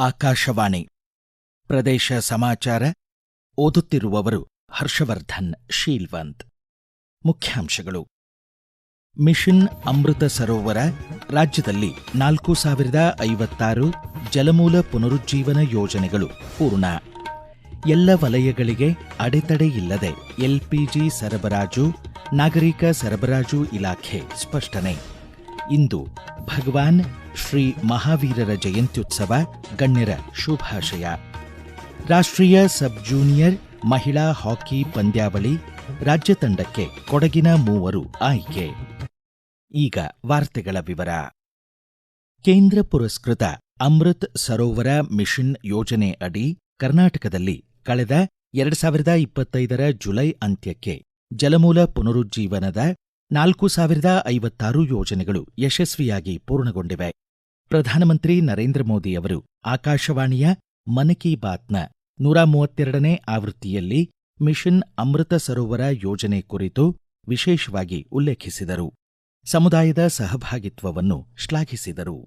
ಆಕಾಶವಾಣಿ ಪ್ರದೇಶ ಸಮಾಚಾರ ಓದುತ್ತಿರುವವರು ಹರ್ಷವರ್ಧನ್ ಶೀಲ್ವಂತ್. ಮುಖ್ಯಾಂಶಗಳು. ಮಿಷನ್ ಅಮೃತ ಸರೋವರ ರಾಜ್ಯದಲ್ಲಿ 4056 ಜಲಮೂಲ ಪುನರುಜ್ಜೀವನ ಯೋಜನೆಗಳು ಪೂರ್ಣ. ಎಲ್ಲ ವಲಯಗಳಿಗೆ ಅಡೆತಡೆಯಿಲ್ಲದೆ ಎಲ್ಪಿಜಿ ಸರಬರಾಜು, ನಾಗರಿಕ ಸರಬರಾಜು ಇಲಾಖೆ ಸ್ಪಷ್ಟನೆ. ಇಂದು ಭಗವಾನ್ ಶ್ರೀ ಮಹಾವೀರರ ಜಯಂತ್ಯುತ್ಸವ, ಗಣ್ಯರ ಶುಭಾಶಯ. ರಾಷ್ಟ್ರೀಯ ಸಬ್ ಜೂನಿಯರ್ ಮಹಿಳಾ ಹಾಕಿ ಪಂದ್ಯಾವಳಿ ರಾಜ್ಯ ತಂಡಕ್ಕೆ ಕೊಡಗಿನ 3 ಆಯ್ಕೆ. ಈಗ ವಾರ್ತೆಗಳ ವಿವರ. ಕೇಂದ್ರ ಪುರಸ್ಕೃತ ಅಮೃತ್ ಸರೋವರ ಮಿಷನ್ ಯೋಜನೆ ಅಡಿ ಕರ್ನಾಟಕದಲ್ಲಿ ಕಳೆದ 2025 ಜುಲೈ ಅಂತ್ಯಕ್ಕೆ ಜಲಮೂಲ ಪುನರುಜ್ಜೀವನದ 4056 ಯೋಜನೆಗಳು ಯಶಸ್ವಿಯಾಗಿ ಪೂರ್ಣಗೊಂಡಿವೆ. ಪ್ರಧಾನಮಂತ್ರಿ ನರೇಂದ್ರ ಮೋದಿ ಅವರು ಆಕಾಶವಾಣಿಯ ಮನ್ ಕಿ ಬಾತ್ನ 132ನೇ ಆವೃತ್ತಿಯಲ್ಲಿ ಮಿಷನ್ ಅಮೃತ ಸರೋವರ ಯೋಜನೆ ಕುರಿತು ವಿಶೇಷವಾಗಿ ಉಲ್ಲೇಖಿಸಿದರು. ಸಮುದಾಯದ ಸಹಭಾಗಿತ್ವವನ್ನು ಶ್ಲಾಘಿಸಿದರು.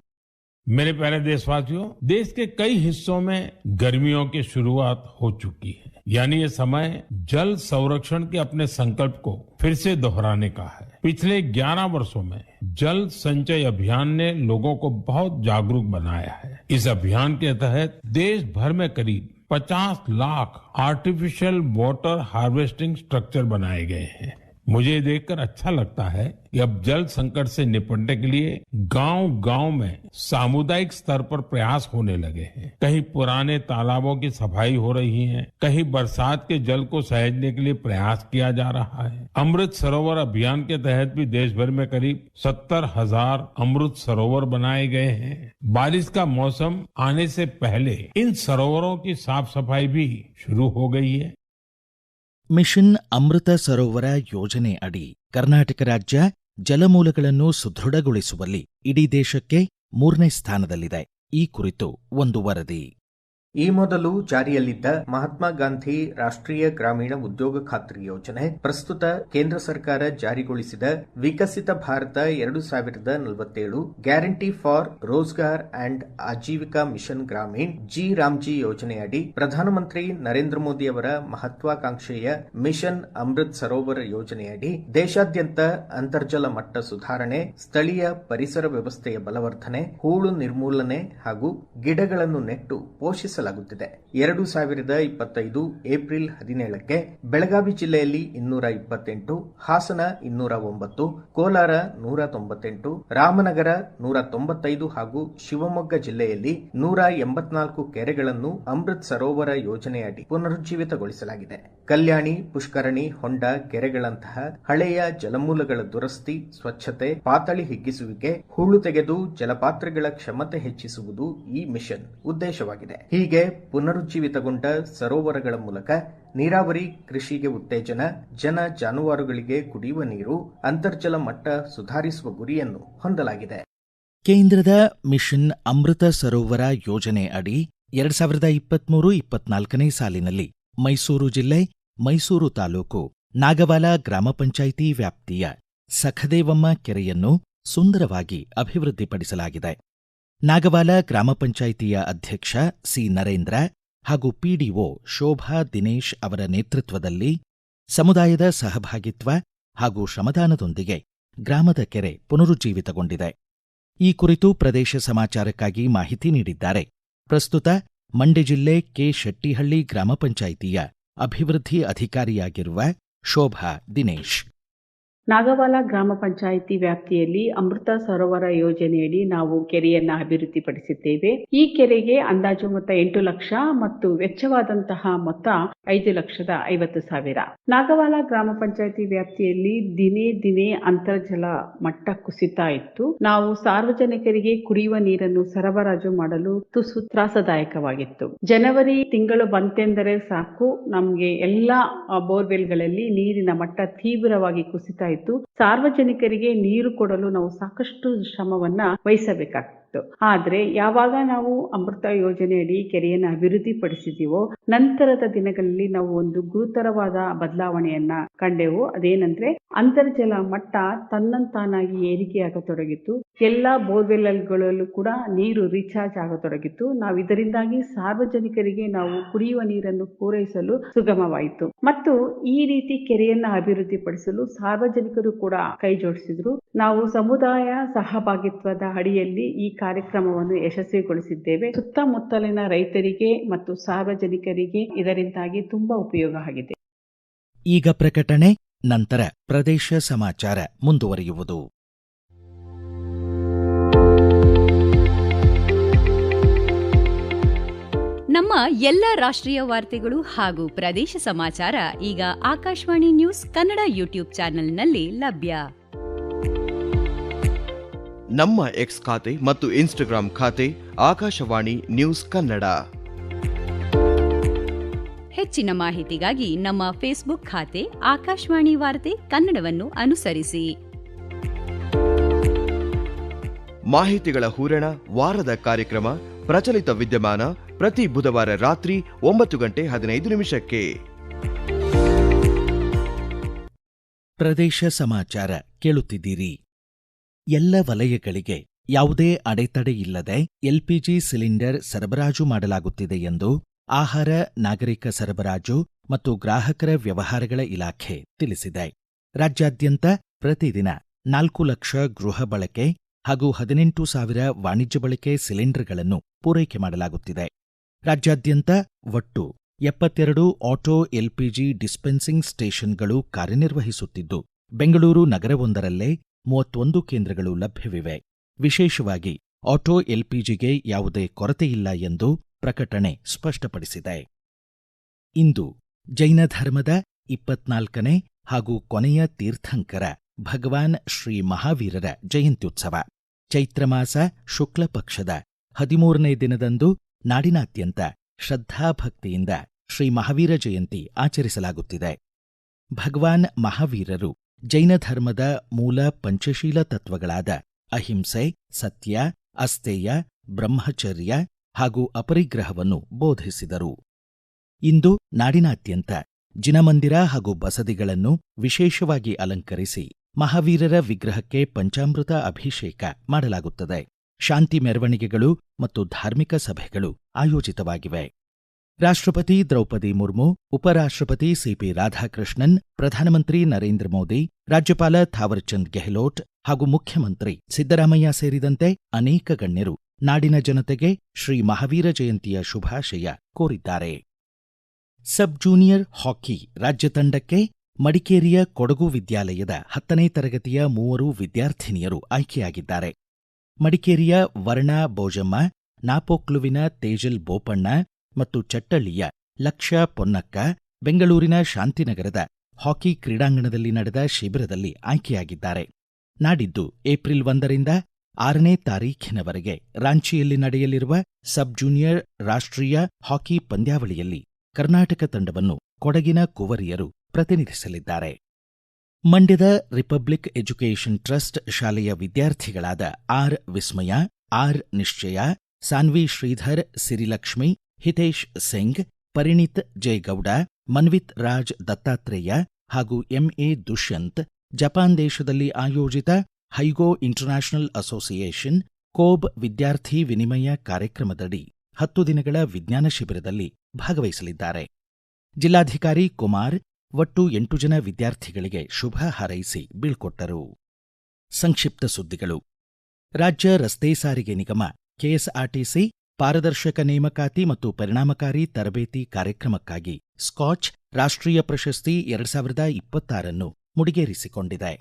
मेरे प्यारे देशवासियों, देश के कई हिस्सों में गर्मियों की शुरुआत हो चुकी है, यानी ये समय जल संरक्षण के अपने संकल्प को फिर से दोहराने का है. पिछले 11 वर्षों में जल संचय अभियान ने लोगों को बहुत जागरूक बनाया है. इस अभियान के तहत देश भर में करीब 50 lakh artificial water harvesting structure बनाए गए हैं. मुझे देखकर अच्छा लगता है कि अब जल संकट से निपटने के लिए गांव-गांव में सामुदायिक स्तर पर प्रयास होने लगे हैं. कहीं पुराने तालाबों की सफाई हो रही है, कहीं बरसात के जल को सहेजने के लिए प्रयास किया जा रहा है. अमृत सरोवर अभियान के तहत भी देश भर में करीब 70,000 अमृत सरोवर बनाए गए हैं. बारिश का मौसम आने से पहले इन सरोवरों की साफ सफाई भी शुरू हो गई है. ಮಿಷನ್ ಅಮೃತ ಸರೋವರ ಯೋಜನೆ ಅಡಿ ಕರ್ನಾಟಕ ರಾಜ್ಯ ಜಲಮೂಲಗಳನ್ನು ಸುದೃಢಗೊಳಿಸುವಲ್ಲಿ ಇಡೀ ದೇಶಕ್ಕೆ 3ನೇ ಸ್ಥಾನದಲ್ಲಿದೆ. ಈ ಕುರಿತು ಒಂದು ವರದಿ. ಈ ಮೊದಲು ಜಾರಿಯಲ್ಲಿದ್ದ ಮಹಾತ್ಮ ಗಾಂಧಿ ರಾಷ್ಟ್ರೀಯ ಗ್ರಾಮೀಣ ಉದ್ಯೋಗ ಖಾತ್ರಿ ಯೋಜನೆ, ಪ್ರಸ್ತುತ ಕೇಂದ್ರ ಸರ್ಕಾರ ಜಾರಿಗೊಳಿಸಿದ Viksit Bharat 2047 guarantee for Rozgar and Ajeevika mission Gramin G Ramji ಯೋಜನೆಯಡಿ ಪ್ರಧಾನಮಂತ್ರಿ ನರೇಂದ್ರ ಮೋದಿ ಅವರ ಮಹತ್ವಾಕಾಂಕ್ಷೆಯ ಮಿಷನ್ ಅಮೃತ್ ಸರೋವರ ಯೋಜನೆಯಡಿ ದೇಶಾದ್ಯಂತ ಅಂತರ್ಜಲ ಮಟ್ಟ ಸುಧಾರಣೆ, ಸ್ಥಳೀಯ ಪರಿಸರ ವ್ಯವಸ್ಥೆಯ ಬಲವರ್ಧನೆ, ಹೂಳು ನಿರ್ಮೂಲನೆ ಹಾಗೂ ಗಿಡಗಳನ್ನು ನೆಟ್ಟು ಪೋಷಿಸಲಾಗುತ್ತಿದೆ. 2025 ಏಪ್ರಿಲ್ 17ಕ್ಕೆ ಬೆಳಗಾವಿ ಜಿಲ್ಲೆಯಲ್ಲಿ 228, ಹಾಸನ 209, ಕೋಲಾರ 198, ರಾಮನಗರ 195 ಹಾಗೂ ಶಿವಮೊಗ್ಗ ಜಿಲ್ಲೆಯಲ್ಲಿ 184 ಕೆರೆಗಳನ್ನು ಅಮೃತ್ ಸರೋವರ ಯೋಜನೆಯಡಿ ಪುನರುಜ್ಜೀವಿತಗೊಳಿಸಲಾಗಿದೆ. ಕಲ್ಯಾಣಿ, ಪುಷ್ಕರಣಿ, ಹೊಂಡ, ಕೆರೆಗಳಂತಹ ಹಳೆಯ ಜಲಮೂಲಗಳ ದುರಸ್ತಿ, ಸ್ವಚ್ಛತೆ, ಪಾತಳಿ ಹಿಗ್ಗಿಸುವಿಕೆ, ಹೂಳು ತೆಗೆದು ಜಲಪಾತ್ರಗಳ ಕ್ಷಮತೆ ಹೆಚ್ಚಿಸುವುದು ಈ ಮಿಷನ್ ಉದ್ದೇಶವಾಗಿದೆ. ಹೀಗೆ ಪುನರುಜ್ಜೀವಿತಗೊಂಡ ಸರೋವರಗಳ ಮೂಲಕ ನೀರಾವರಿ ಕೃಷಿಗೆ ಉತ್ತೇಜನ, ಜನ ಜಾನುವಾರುಗಳಿಗೆ ಕುಡಿಯುವ ನೀರು, ಅಂತರ್ಜಲ ಮಟ್ಟ ಸುಧಾರಿಸುವ ಗುರಿಯನ್ನು ಹೊಂದಲಾಗಿದೆ. ಕೇಂದ್ರದ ಮಿಷನ್ ಅಮೃತ ಸರೋವರ ಯೋಜನೆ ಅಡಿ 2023-24ನೇ ಸಾಲಿನಲ್ಲಿ ಮೈಸೂರು ಜಿಲ್ಲೆ, ಮೈಸೂರು ತಾಲೂಕು ನಾಗವಾಲ ಗ್ರಾಮ ಪಂಚಾಯಿತಿ ವ್ಯಾಪ್ತಿಯ ಸಖದೇವಮ್ಮ ಕೆರೆಯನ್ನು ಸುಂದರವಾಗಿ ಅಭಿವೃದ್ಧಿಪಡಿಸಲಾಗಿದೆ. ನಾಗವಾಲ ಗ್ರಾಮ ಪಂಚಾಯಿತಿಯ ಅಧ್ಯಕ್ಷ ಸಿ ನರೇಂದ್ರ ಹಾಗೂ ಪಿಡಿಒ ಶೋಭಾ ದಿನೇಶ್ ಅವರ ನೇತೃತ್ವದಲ್ಲಿ ಸಮುದಾಯದ ಸಹಭಾಗಿತ್ವ ಹಾಗೂ ಶ್ರಮದಾನದೊಂದಿಗೆ ಗ್ರಾಮದ ಕೆರೆ ಪುನರುಜ್ಜೀವಿತಗೊಂಡಿದೆ. ಈ ಕುರಿತು ಪ್ರದೇಶ ಸಮಾಚಾರಕ್ಕಾಗಿ ಮಾಹಿತಿ ನೀಡಿದ್ದಾರೆ ಪ್ರಸ್ತುತ ಮಂಡ್ಯ ಜಿಲ್ಲೆ ಕೆ ಶೆಟ್ಟಿಹಳ್ಳಿ ಗ್ರಾಮ ಪಂಚಾಯಿತಿಯ ಅಭಿವೃದ್ಧಿ ಅಧಿಕಾರಿಯಾಗಿರುವ ಶೋಭಾ ದಿನೇಶ್. ನಾಗವಾಲ ಗ್ರಾಮ ಪಂಚಾಯಿತಿ ವ್ಯಾಪ್ತಿಯಲ್ಲಿ ಅಮೃತ ಸರೋವರ ಯೋಜನೆಯಡಿ ನಾವು ಕೆರೆಯನ್ನ ಅಭಿವೃದ್ಧಿಪಡಿಸಿದ್ದೇವೆ. ಈ ಕೆರೆಗೆ ಅಂದಾಜು ಮೊತ್ತ 8 ಲಕ್ಷ ಮತ್ತು ವೆಚ್ಚವಾದಂತಹ ಮೊತ್ತ 5,50,000. ನಾಗವಾಲ ಗ್ರಾಮ ಪಂಚಾಯಿತಿ ವ್ಯಾಪ್ತಿಯಲ್ಲಿ ದಿನೇ ಅಂತರ್ಜಲ ಮಟ್ಟ ಕುಸಿತಾ ಇತ್ತು. ನಾವು ಸಾರ್ವಜನಿಕರಿಗೆ ಕುಡಿಯುವ ನೀರನ್ನು ಸರಬರಾಜು ಮಾಡಲು ತುಸು ತ್ರಾಸದಾಯಕವಾಗಿತ್ತು. ಜನವರಿ ತಿಂಗಳು ಬಂತೆಂದರೆ ಸಾಕು, ನಮಗೆ ಎಲ್ಲಾ ಬೋರ್ವೆಲ್ಗಳಲ್ಲಿ ನೀರಿನ ಮಟ್ಟ ತೀವ್ರವಾಗಿ ಕುಸಿತಾ ಇತ್ತು. ಸಾರ್ವಜನಿಕರಿಗೆ ನೀರು ಕೊಡಲು ನಾವು ಸಾಕಷ್ಟು ಶ್ರಮವನ್ನ ವಹಿಸಬೇಕಾಗ್ತದೆ. ಆಗ್ತಿತ್ತು. ಆದ್ರೆ ಯಾವಾಗ ನಾವು ಅಮೃತ ಯೋಜನೆಯಡಿ ಕೆರೆಯನ್ನು ಅಭಿವೃದ್ಧಿ ಪಡಿಸಿದೀವೋ ನಂತರದ ದಿನಗಳಲ್ಲಿ ನಾವು ಒಂದು ಗುರುತರವಾದ ಬದಲಾವಣೆಯನ್ನ ಕಂಡೆವು. ಅದೇನಂದ್ರೆ ಅಂತರ್ಜಲ ಮಟ್ಟ ತನ್ನಂತಾನಾಗಿ ಏರಿಕೆಯಾಗತೊಡಗಿತ್ತು. ಎಲ್ಲಾ ಬೋರ್ವೆಲ್ಗಳಲ್ಲೂ ಕೂಡ ನೀರು ರೀಚಾರ್ಜ್ ಆಗತೊಡಗಿತ್ತು. ನಾವು ಇದರಿಂದಾಗಿ ಸಾರ್ವಜನಿಕರಿಗೆ ನಾವು ಕುಡಿಯುವ ನೀರನ್ನು ಪೂರೈಸಲು ಸುಗಮವಾಯಿತು. ಮತ್ತು ಈ ರೀತಿ ಕೆರೆಯನ್ನ ಅಭಿವೃದ್ಧಿಪಡಿಸಲು ಸಾರ್ವಜನಿಕರು ಕೂಡ ಕೈ ಜೋಡಿಸಿದ್ರು. ನಾವು ಸಮುದಾಯ ಸಹಭಾಗಿತ್ವದ ಅಡಿಯಲ್ಲಿ ಈ ಕಾರ್ಯಕ್ರಮವನ್ನು ಯಶಸ್ವಿಗೊಳಿಸಿದ್ದೇವೆ. ಸುತ್ತಮುತ್ತಲಿನ ರೈತರಿಗೆ ಮತ್ತು ಸಾರ್ವಜನಿಕರಿಗೆ ಇದರಿಂದಾಗಿ ತುಂಬಾ ಉಪಯೋಗ ಆಗಿದೆ. ಈಗ ಪ್ರಕಟಣೆ, ನಂತರ ಪ್ರದೇಶ ಸಮಾಚಾರ ಮುಂದುವರಿಯುವುದು. ನಮ್ಮ ಎಲ್ಲ ರಾಷ್ಟ್ರೀಯ ವಾರ್ತೆಗಳು ಹಾಗೂ ಪ್ರದೇಶ ಸಮಾಚಾರ ಈಗ ಆಕಾಶವಾಣಿ ನ್ಯೂಸ್ ಕನ್ನಡ ಯೂಟ್ಯೂಬ್ ಚಾನೆಲ್ನಲ್ಲಿ ಲಭ್ಯ. ನಮ್ಮ ಎಕ್ಸ್ ಖಾತೆ ಮತ್ತು ಇನ್ಸ್ಟಾಗ್ರಾಂ ಖಾತೆ ಆಕಾಶವಾಣಿ ನ್ಯೂಸ್ ಕನ್ನಡ. ಹೆಚ್ಚಿನ ಮಾಹಿತಿಗಾಗಿ ನಮ್ಮ ಫೇಸ್ಬುಕ್ ಖಾತೆ ಆಕಾಶವಾಣಿ ವಾರ್ತೆ ಕನ್ನಡವನ್ನು ಅನುಸರಿಸಿ. ಮಾಹಿತಿಗಳ ಹೂರಣ, ವಾರದ ಕಾರ್ಯಕ್ರಮ, ಪ್ರಚಲಿತ ವಿದ್ಯಮಾನ ಪ್ರತಿ ಬುಧವಾರ ರಾತ್ರಿ 9:15 ಪ್ರದೇಶ ಸಮಾಚಾರ ಕೇಳುತ್ತಿದ್ದೀರಿ. ಎಲ್ಲ ವಲಯಗಳಿಗೆ ಯಾವುದೇ ಅಡೆತಡೆ ಇಲ್ಲದೆ ಎಲ್ಪಿಜಿ ಸಿಲಿಂಡರ್ ಸರಬರಾಜು ಮಾಡಲಾಗುತ್ತಿದೆ ಎಂದು ಆಹಾರ, ನಾಗರಿಕ ಸರಬರಾಜು ಮತ್ತು ಗ್ರಾಹಕರ ವ್ಯವಹಾರಗಳ ಇಲಾಖೆ ತಿಳಿಸಿದೆ. ರಾಜ್ಯಾದ್ಯಂತ ಪ್ರತಿದಿನ 4 ಲಕ್ಷ ಗೃಹ ಬಳಕೆ ಹಾಗೂ 18,000 ವಾಣಿಜ್ಯ ಬಳಕೆ ಸಿಲಿಂಡರ್ಗಳನ್ನು ಪೂರೈಕೆ ಮಾಡಲಾಗುತ್ತಿದೆ. ರಾಜ್ಯಾದ್ಯಂತ ಒಟ್ಟು 72 ಆಟೋ ಎಲ್ಪಿಜಿ ಡಿಸ್ಪೆನ್ಸಿಂಗ್ ಸ್ಟೇಷನ್ಗಳು ಕಾರ್ಯನಿರ್ವಹಿಸುತ್ತಿದ್ದು, ಬೆಂಗಳೂರು ನಗರವೊಂದರಲ್ಲೇ 31 ಕೇಂದ್ರಗಳು ಲಭ್ಯವಿವೆ. ವಿಶೇಷವಾಗಿ ಆಟೋ ಎಲ್ಪಿಜಿಗೆ ಯಾವುದೇ ಕೊರತೆಯಿಲ್ಲ ಎಂದು ಪ್ರಕಟಣೆ ಸ್ಪಷ್ಟಪಡಿಸಿದೆ. ಇಂದು ಜೈನ ಧರ್ಮದ 24ನೇ ಹಾಗೂ ಕೊನೆಯ ತೀರ್ಥಂಕರ ಭಗವಾನ್ ಶ್ರೀ ಮಹಾವೀರರ ಜಯಂತ್ಯುತ್ಸವ. ಚೈತ್ರಮಾಸ ಶುಕ್ಲ ಪಕ್ಷದ 13ನೇ ದಿನದಂದು ನಾಡಿನಾದ್ಯಂತ ಶ್ರದ್ಧಾಭಕ್ತಿಯಿಂದ ಶ್ರೀ ಮಹಾವೀರ ಜಯಂತಿ ಆಚರಿಸಲಾಗುತ್ತಿದೆ. ಭಗವಾನ್ ಮಹಾವೀರರು ಜೈನ ಧರ್ಮದ ಮೂಲ ಪಂಚಶೀಲ ತತ್ವಗಳಾದ ಅಹಿಂಸೆ, ಸತ್ಯ, ಅಸ್ತೇಯ, ಬ್ರಹ್ಮಚರ್ಯ ಹಾಗೂ ಅಪರಿಗ್ರಹವನ್ನು ಬೋಧಿಸಿದರು. ಇಂದು ನಾಡಿನಾದ್ಯಂತ ಜಿನಮಂದಿರ ಹಾಗೂ ಬಸದಿಗಳನ್ನು ವಿಶೇಷವಾಗಿ ಅಲಂಕರಿಸಿ ಮಹಾವೀರರ ವಿಗ್ರಹಕ್ಕೆ ಪಂಚಾಮೃತ ಅಭಿಷೇಕ ಮಾಡಲಾಗುತ್ತದೆ. ಶಾಂತಿ ಮೆರವಣಿಗೆಗಳು ಮತ್ತು ಧಾರ್ಮಿಕ ಸಭೆಗಳು ಆಯೋಜಿತವಾಗಿವೆ. ರಾಷ್ಟ್ರಪತಿ ದ್ರೌಪದಿ ಮುರ್ಮು, ಉಪರಾಷ್ಟ್ರಪತಿ ಸಿಪಿ ರಾಧಾಕೃಷ್ಣನ್, ಪ್ರಧಾನಮಂತ್ರಿ ನರೇಂದ್ರ ಮೋದಿ, ರಾಜ್ಯಪಾಲ ಥಾವರ್ಚಂದ್ ಗೆಹ್ಲೋಟ್ ಹಾಗೂ ಮುಖ್ಯಮಂತ್ರಿ ಸಿದ್ದರಾಮಯ್ಯ ಸೇರಿದಂತೆ ಅನೇಕ ಗಣ್ಯರು ನಾಡಿನ ಜನತೆಗೆ ಶ್ರೀ ಮಹಾವೀರ ಜಯಂತಿಯ ಶುಭಾಶಯ ಕೋರಿದ್ದಾರೆ. ಸಬ್ ಜೂನಿಯರ್ ಹಾಕಿ ರಾಜ್ಯ ತಂಡಕ್ಕೆ ಮಡಿಕೇರಿಯ ಕೊಡಗು ವಿದ್ಯಾಲಯದ 10ನೇ ತರಗತಿಯ 3 ವಿದ್ಯಾರ್ಥಿನಿಯರು ಆಯ್ಕೆಯಾಗಿದ್ದಾರೆ. ಮಡಿಕೇರಿಯ ವರ್ಣಾ ಬೋಜಮ್ಮ, ನಾಪೋಕ್ಲುವಿನ ತೇಜಲ್ ಬೋಪಣ್ಣ ಮತ್ತು ಚಟ್ಟಳ್ಳಿಯ ಲಕ್ಷ್ಯ ಪೊನ್ನಕ್ಕ ಬೆಂಗಳೂರಿನ ಶಾಂತಿನಗರದ ಹಾಕಿ ಕ್ರೀಡಾಂಗಣದಲ್ಲಿ ನಡೆದ ಶಿಬಿರದಲ್ಲಿ ಆಯ್ಕೆಯಾಗಿದ್ದಾರೆ. ನಾಡಿದ್ದು ಏಪ್ರಿಲ್ 1ರಿಂದ 6ನೇ ತಾರೀಖಿನವರೆಗೆ ರಾಂಚಿಯಲ್ಲಿ ನಡೆಯಲಿರುವ ಸಬ್ ಜೂನಿಯರ್ ರಾಷ್ಟ್ರೀಯ ಹಾಕಿ ಪಂದ್ಯಾವಳಿಯಲ್ಲಿ ಕರ್ನಾಟಕ ತಂಡವನ್ನು ಕೊಡಗಿನ ಕುವರಿಯರು ಪ್ರತಿನಿಧಿಸಲಿದ್ದಾರೆ. ಮಂಡ್ಯದ ರಿಪಬ್ಲಿಕ್ ಎಜುಕೇಷನ್ ಟ್ರಸ್ಟ್ ಶಾಲೆಯ ವಿದ್ಯಾರ್ಥಿಗಳಾದ ಆರ್ ವಿಸ್ಮಯ, ಆರ್ ನಿಶ್ಚಯ, ಸಾನ್ವಿ ಶ್ರೀಧರ್, ಸಿರಿಲಕ್ಷ್ಮಿ, ಹಿತೇಶ್ ಸಿಂಗ್, ಪರಿಣಿತ್ ಜೇಗೌಡ, ಮನ್ವಿತ್ ರಾಜ್ ದತ್ತಾತ್ರೇಯ ಹಾಗೂ ಎಂಎ ದುಷ್ಯಂತ್ ಜಪಾನ್ ದೇಶದಲ್ಲಿ ಆಯೋಜಿತ ಹೈಗೋ ಇಂಟರ್ನ್ಯಾಷನಲ್ ಅಸೋಸಿಯೇಷನ್ ಕೋಬ್ ವಿದ್ಯಾರ್ಥಿ ವಿನಿಮಯ ಕಾರ್ಯಕ್ರಮದಡಿ 10 ದಿನಗಳ ವಿಜ್ಞಾನ ಶಿಬಿರದಲ್ಲಿ ಭಾಗವಹಿಸಲಿದ್ದಾರೆ. ಜಿಲ್ಲಾಧಿಕಾರಿ ಕುಮಾರ್ ಒಟ್ಟು 8 ಜನ ವಿದ್ಯಾರ್ಥಿಗಳಿಗೆ ಶುಭ ಹಾರೈಸಿ ಬೀಳ್ಕೊಟ್ಟರು. ಸಂಕ್ಷಿಪ್ತ ಸುದ್ದಿಗಳು. ರಾಜ್ಯ ರಸ್ತೆ ಸಾರಿಗೆ ನಿಗಮ ಕೆಎಸ್ಆರ್ಟಿಸಿ ಪಾರದರ್ಶಕ ನೇಮಕಾತಿ ಮತ್ತು ಪರಿಣಾಮಕಾರಿ ತರಬೇತಿ ಕಾರ್ಯಕ್ರಮಕ್ಕಾಗಿ ಸ್ಕಾಚ್ ರಾಷ್ಟ್ರೀಯ ಪ್ರಶಸ್ತಿ 2026 ಮುಡಿಗೇರಿಸಿಕೊಂಡಿದೆ.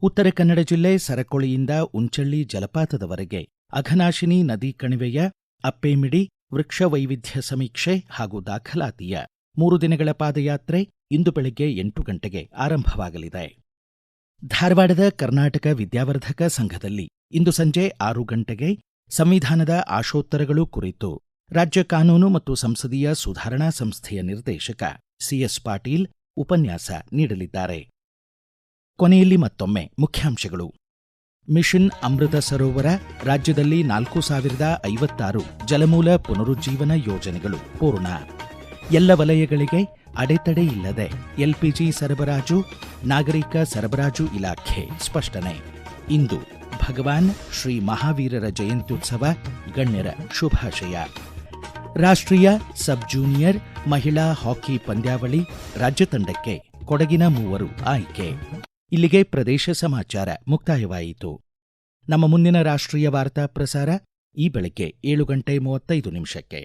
ಉತ್ತರ ಕನ್ನಡ ಜಿಲ್ಲೆ ಸರಕೊಳಿಯಿಂದ ಉಂಚಳ್ಳಿ ಜಲಪಾತದವರೆಗೆ ಅಘನಾಶಿನಿ ನದಿ ಕಣಿವೆಯ ಅಪ್ಪೇಮಿಡಿ ವೃಕ್ಷ ವೈವಿಧ್ಯ ಸಮೀಕ್ಷೆ ಹಾಗೂ ದಾಖಲಾತಿಯ 3 ದಿನಗಳ ಪಾದಯಾತ್ರೆ ಇಂದು ಬೆಳಗ್ಗೆ 8 ಗಂಟೆಗೆ ಆರಂಭವಾಗಲಿದೆ. ಧಾರವಾಡದ ಕರ್ನಾಟಕ ವಿದ್ಯಾವರ್ಧಕ ಸಂಘದಲ್ಲಿ ಇಂದು ಸಂಜೆ 6 ಗಂಟೆಗೆ ಸಂವಿಧಾನದ ಆಶೋತ್ತರಗಳು ಕುರಿತು ರಾಜ್ಯ ಕಾನೂನು ಮತ್ತು ಸಂಸದೀಯ ಸುಧಾರಣಾ ಸಂಸ್ಥೆಯ ನಿರ್ದೇಶಕ ಸಿಎಸ್ ಪಾಟೀಲ್ ಉಪನ್ಯಾಸ ನೀಡಲಿದ್ದಾರೆ. ಕೊನೆಯಲ್ಲಿ ಮತ್ತೊಮ್ಮೆ ಮುಖ್ಯಾಂಶಗಳು. ಮಿಷನ್ ಅಮೃತ ಸರೋವರ ರಾಜ್ಯದಲ್ಲಿ 4056 ಜಲಮೂಲ ಪುನರುಜ್ಜೀವನ ಯೋಜನೆಗಳು ಪೂರ್ಣ. ಎಲ್ಲ ವಲಯಗಳಿಗೆ ಅಡೆತಡೆ ಇಲ್ಲದೆ ಎಲ್ಪಿಜಿ ಸರಬರಾಜು, ನಾಗರಿಕ ಸರಬರಾಜು ಇಲಾಖೆ ಸ್ಪಷ್ಟನೆ. ಇಂದು ಭಗವಾನ್ ಶ್ರೀ ಮಹಾವೀರರ ಜಯಂತ್ಯುತ್ಸವ, ಗಣ್ಯರ ಶುಭಾಶಯ. ರಾಷ್ಟ್ರೀಯ ಸಬ್ ಜೂನಿಯರ್ ಮಹಿಳಾ ಹಾಕಿ ಪಂದ್ಯಾವಳಿ ರಾಜ್ಯ ತಂಡಕ್ಕೆ ಕೊಡಗಿನ 3 ಆಯ್ಕೆ. ಇಲ್ಲಿಗೆ ಪ್ರದೇಶ ಸಮಾಚಾರ ಮುಕ್ತಾಯವಾಯಿತು. ನಮ್ಮ ಮುಂದಿನ ರಾಷ್ಟ್ರೀಯ ವಾರ್ತಾ ಪ್ರಸಾರ ಈ ಬೆಳಗ್ಗೆ 7:35